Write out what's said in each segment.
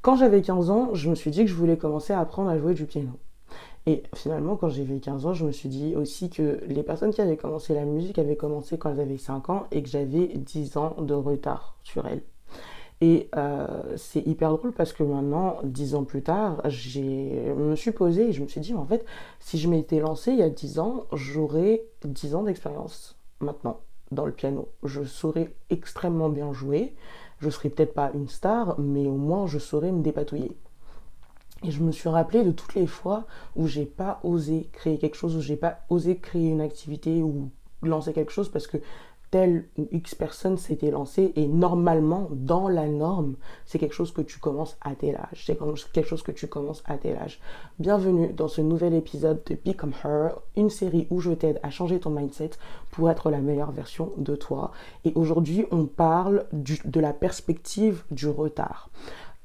Quand j'avais 15 ans, je me suis dit que je voulais commencer à apprendre à jouer du piano. Et finalement, quand j'avais 15 ans, je me suis dit aussi que les personnes qui avaient commencé la musique avaient commencé quand elles avaient 5 ans et que j'avais 10 ans de retard sur elles. Et c'est hyper drôle parce que maintenant, 10 ans plus tard, je me suis posée et je me suis dit, en fait, si je m'étais lancée il y a 10 ans, j'aurais 10 ans d'expérience maintenant dans le piano. Je saurais extrêmement bien jouer. Je serais peut-être pas une star, mais au moins je saurais me dépatouiller. Et je me suis rappelé de toutes les fois où j'ai pas osé créer quelque chose, où j'ai pas osé créer une activité ou lancer quelque chose parce que telle ou X personne s'était lancée et normalement, dans la norme, c'est quelque chose que tu commences à tel âge. C'est quelque chose que tu commences à tel âge. Bienvenue dans ce nouvel épisode de Become Her, une série où je t'aide à changer ton mindset pour être la meilleure version de toi. Et aujourd'hui, on parle de la perspective du retard.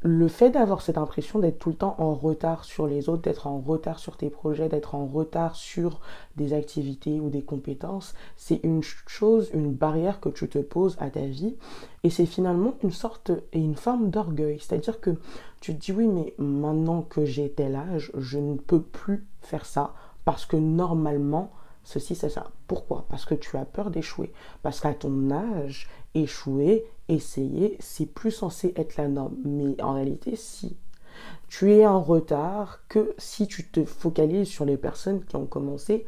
Le fait d'avoir cette impression d'être tout le temps en retard sur les autres, d'être en retard sur tes projets, d'être en retard sur des activités ou des compétences, c'est une chose, une barrière que tu te poses à ta vie et c'est finalement une sorte et une forme d'orgueil. C'est-à-dire que tu te dis oui, mais maintenant que j'ai tel âge, je ne peux plus faire ça parce que normalement, ceci, c'est ça. Pourquoi? Parce que tu as peur d'échouer. Parce qu'à ton âge, échouer, essayer, c'est plus censé être la norme. Mais en réalité, si tu es en retard, que si tu te focalises sur les personnes qui ont commencé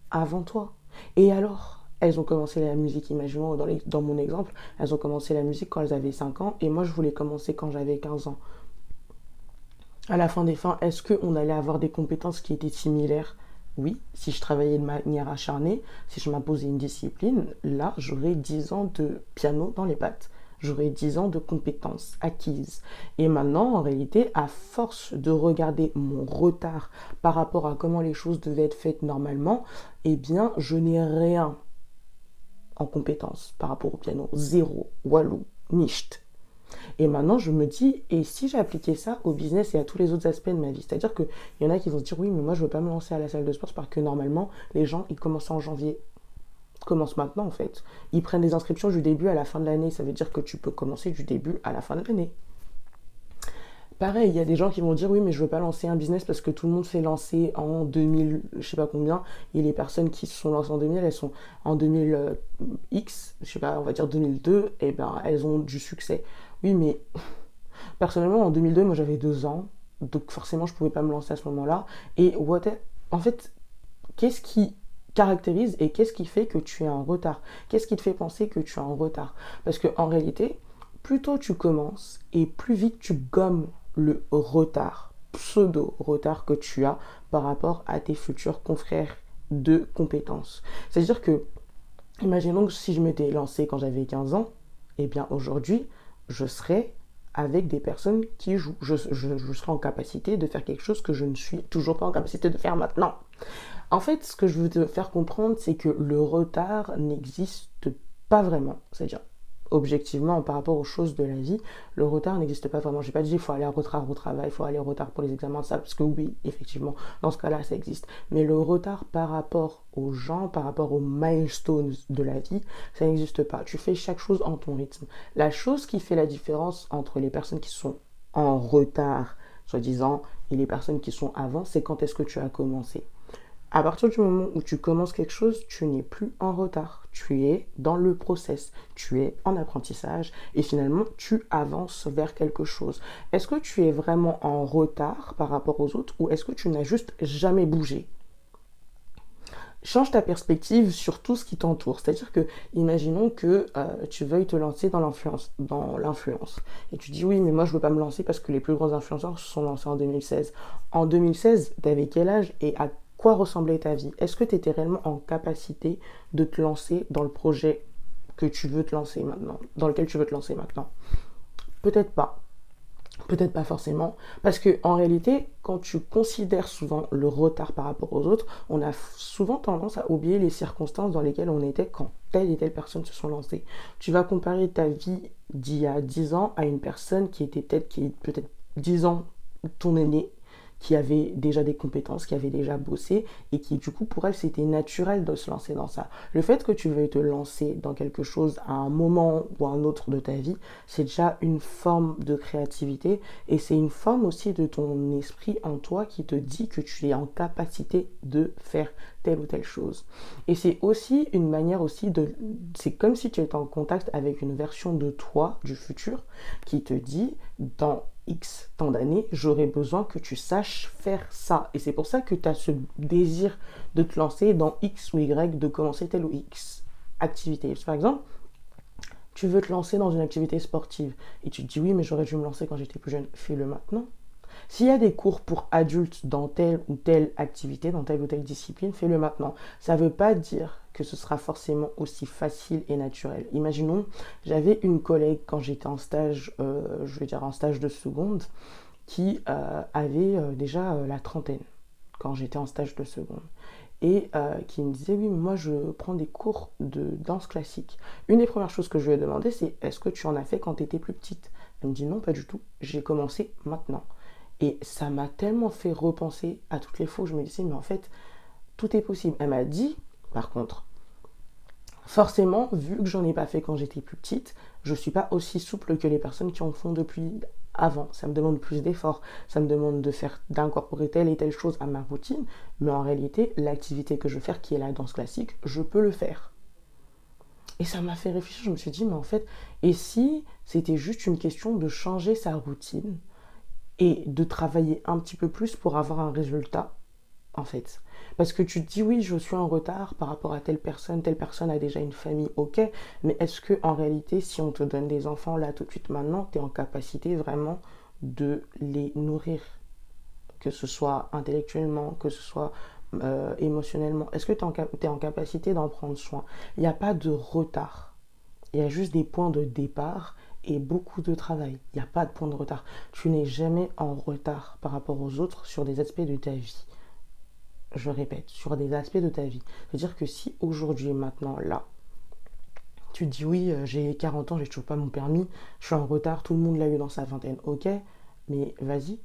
avant toi. Et alors, elles ont commencé la musique, imaginons dans mon exemple, elles ont commencé la musique quand elles avaient 5 ans et moi je voulais commencer quand j'avais 15 ans. À la fin des fins, est-ce qu'on allait avoir des compétences qui étaient similaires? Oui, si je travaillais de manière acharnée, si je m'imposais une discipline, là, j'aurais 10 ans de piano dans les pattes. J'aurais 10 ans de compétences acquises. Et maintenant, en réalité, à force de regarder mon retard par rapport à comment les choses devaient être faites normalement, eh bien, je n'ai rien en compétences par rapport au piano. Zéro, walou, nicht. Et maintenant, je me dis, et si j'appliquais ça au business et à tous les autres aspects de ma vie? C'est-à-dire qu'il y en a qui vont se dire, oui, mais moi, je ne veux pas me lancer à la salle de sport parce que normalement, les gens, ils commencent en janvier. Ils commencent maintenant, en fait. Ils prennent des inscriptions du début à la fin de l'année. Ça veut dire que tu peux commencer du début à la fin de l'année. Pareil, il y a des gens qui vont dire oui, mais je veux pas lancer un business parce que tout le monde s'est lancé en 2000, je sais pas combien, et les personnes qui se sont lancées en 2000, elles sont en 2000 X, je sais pas, on va dire 2002, et ben elles ont du succès. Oui, mais personnellement en 2002, moi j'avais 2 ans, donc forcément je pouvais pas me lancer à ce moment-là. Et en fait, qu'est-ce qui caractérise et qu'est-ce qui fait que tu es en retard? Qu'est-ce qui te fait penser que tu es en retard? Parce que en réalité, plus tôt tu commences et plus vite tu gommes le retard, pseudo-retard que tu as par rapport à tes futurs confrères de compétences. C'est-à-dire que, imaginons que si je m'étais lancé quand j'avais 15 ans, eh bien aujourd'hui, je serais avec des personnes qui jouent. Je serais en capacité de faire quelque chose que je ne suis toujours pas en capacité de faire maintenant. En fait, ce que je veux te faire comprendre, c'est que le retard n'existe pas vraiment. C'est-à-dire, objectivement, par rapport aux choses de la vie, le retard n'existe pas vraiment. Je n'ai pas dit il faut aller en retard au travail, il faut aller en retard pour les examens, ça, parce que oui, effectivement, dans ce cas-là, ça existe. Mais le retard par rapport aux gens, par rapport aux milestones de la vie, ça n'existe pas. Tu fais chaque chose en ton rythme. La chose qui fait la différence entre les personnes qui sont en retard, soi-disant, et les personnes qui sont avant, c'est quand est-ce que tu as commencé. À partir du moment où tu commences quelque chose, tu n'es plus en retard. Tu es dans le process, tu es en apprentissage et finalement tu avances vers quelque chose. Est-ce que tu es vraiment en retard par rapport aux autres ou est-ce que tu n'as juste jamais bougé? Change ta perspective sur tout ce qui t'entoure. C'est-à-dire que, imaginons que tu veuilles te lancer dans l'influence. Et tu dis oui, mais moi je veux pas me lancer parce que les plus grands influenceurs se sont lancés en 2016. En 2016, t'avais quel âge et à quoi ressemblait ta vie? Est-ce que tu étais réellement en capacité de te lancer dans le projet que tu veux te lancer maintenant, dans lequel tu veux te lancer maintenant? Peut-être pas. Peut-être pas forcément, parce que en réalité, quand tu considères souvent le retard par rapport aux autres, on a souvent tendance à oublier les circonstances dans lesquelles on était quand telle et telle personne se sont lancées. Tu vas comparer ta vie d'il y a 10 ans à une personne qui est peut-être 10 ans ton aîné, qui avait déjà des compétences, qui avait déjà bossé et qui du coup pour elle c'était naturel de se lancer dans ça. Le fait que tu veuilles te lancer dans quelque chose à un moment ou à un autre de ta vie, c'est déjà une forme de créativité et c'est une forme aussi de ton esprit en toi qui te dit que tu es en capacité de faire telle ou telle chose. Et c'est aussi une manière aussi de... C'est comme si tu étais en contact avec une version de toi du futur qui te dit dans X temps d'années, j'aurais besoin que tu saches faire ça. Et c'est pour ça que tu as ce désir de te lancer dans X ou Y, de commencer telle ou X activité. Par exemple, tu veux te lancer dans une activité sportive et tu te dis oui, mais j'aurais dû me lancer quand j'étais plus jeune. Fais-le maintenant. S'il y a des cours pour adultes dans telle ou telle activité, dans telle ou telle discipline, fais-le maintenant. Ça ne veut pas dire que ce sera forcément aussi facile et naturel. Imaginons, j'avais une collègue quand j'étais en stage, je vais dire en stage de seconde, qui avait déjà la trentaine quand j'étais en stage de seconde. Et qui me disait, oui, mais moi je prends des cours de danse classique. Une des premières choses que je lui ai demandé, c'est est-ce que tu en as fait quand tu étais plus petite? Elle me dit non, pas du tout. J'ai commencé maintenant. Et ça m'a tellement fait repenser à toutes les fois où je me disais, mais en fait, tout est possible. Elle m'a dit, par contre, forcément, vu que j'en ai pas fait quand j'étais plus petite, je suis pas aussi souple que les personnes qui en font depuis avant. Ça me demande plus d'efforts, ça me demande d'incorporer telle et telle chose à ma routine, mais en réalité, l'activité que je veux faire, qui est la danse classique, je peux le faire. Et ça m'a fait réfléchir, je me suis dit, mais en fait, et si c'était juste une question de changer sa routine et de travailler un petit peu plus pour avoir un résultat, en fait. Parce que tu te dis, oui, je suis en retard par rapport à telle personne a déjà une famille, ok, mais est-ce que en réalité, si on te donne des enfants là tout de suite maintenant, tu es en capacité vraiment de les nourrir, que ce soit intellectuellement, que ce soit émotionnellement, est-ce que tu es en capacité d'en prendre soin? Il n'y a pas de retard, il y a juste des points de départ et beaucoup de travail. Il n'y a pas de point de retard. Tu n'es jamais en retard par rapport aux autres sur des aspects de ta vie. Je répète, sur des aspects de ta vie. C'est-à-dire que si aujourd'hui, maintenant, là, tu te dis oui, j'ai 40 ans, j'ai toujours pas mon permis, je suis en retard, tout le monde l'a eu dans sa vingtaine, ok, mais vas-y.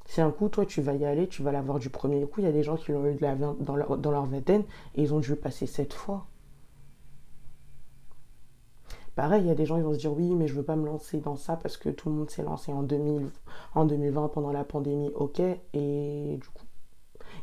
Si un coup, toi, tu vas y aller, tu vas l'avoir du premier coup, il y a des gens qui l'ont eu dans leur vingtaine et ils ont dû passer 7 fois. Pareil, il y a des gens qui vont se dire oui, mais je veux pas me lancer dans ça parce que tout le monde s'est lancé en 2020 pendant la pandémie, ok, et du coup,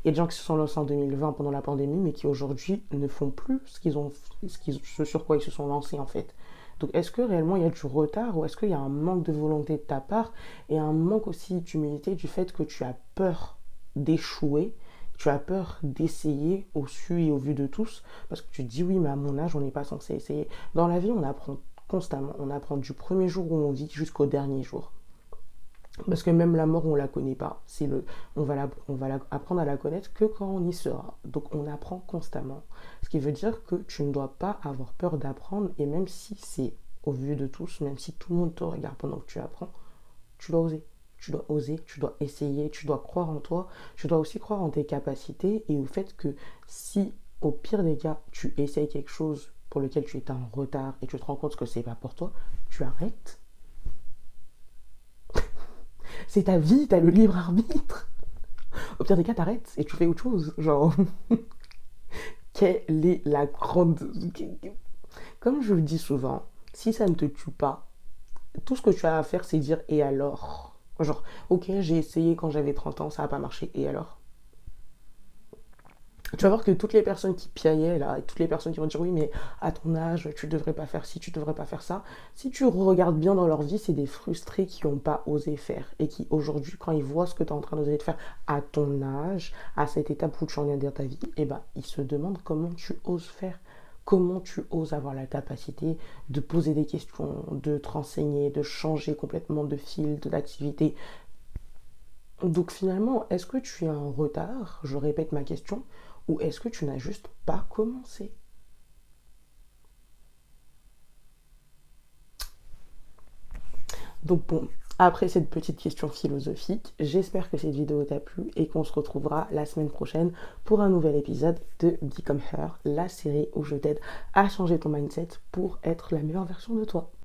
il y a des gens qui se sont lancés en 2020 pendant la pandémie, mais qui aujourd'hui ne font plus ce sur quoi ils se sont lancés en fait. Donc est-ce que réellement il y a du retard ou est-ce qu'il y a un manque de volonté de ta part et un manque aussi d'humilité du fait que tu as peur d'échouer, tu as peur d'essayer au su et au vu de tous parce que tu te dis oui mais à mon âge on n'est pas censé essayer. Dans la vie on apprend constamment, on apprend du premier jour où on vit jusqu'au dernier jour. Parce que même la mort, on ne la connaît pas. On va apprendre à la connaître que quand on y sera. Donc on apprend constamment. Ce qui veut dire que tu ne dois pas avoir peur d'apprendre. Et même si c'est au vu de tous, même si tout le monde te regarde pendant que tu apprends, tu dois oser. Tu dois oser, tu dois essayer, tu dois croire en toi. Tu dois aussi croire en tes capacités et au fait que si, au pire des cas, tu essayes quelque chose pour lequel tu es en retard et tu te rends compte que c'est pas pour toi, tu arrêtes. C'est ta vie, t'as le libre arbitre. Au pire des cas, t'arrêtes et tu fais autre chose. Genre, quelle est la grande... Comme je le dis souvent, si ça ne te tue pas, tout ce que tu as à faire, c'est dire et alors. Genre, ok, j'ai essayé quand j'avais 30 ans, ça n'a pas marché, et alors? Tu vas voir que toutes les personnes qui piaillaient là, et toutes les personnes qui vont dire oui, mais à ton âge, tu devrais pas faire ci, tu devrais pas faire ça. Si tu regardes bien dans leur vie, c'est des frustrés qui n'ont pas osé faire et qui aujourd'hui, quand ils voient ce que tu es en train d'oser de faire à ton âge, à cette étape où tu en es dans ta vie, eh ben, ils se demandent comment tu oses faire. Comment tu oses avoir la capacité de poser des questions, de te renseigner, de changer complètement de fil, d'activité. Donc finalement, est-ce que tu es en retard? Je répète ma question. Ou est-ce que tu n'as juste pas commencé? Donc bon, après cette petite question philosophique, j'espère que cette vidéo t'a plu et qu'on se retrouvera la semaine prochaine pour un nouvel épisode de Become Her, la série où je t'aide à changer ton mindset pour être la meilleure version de toi.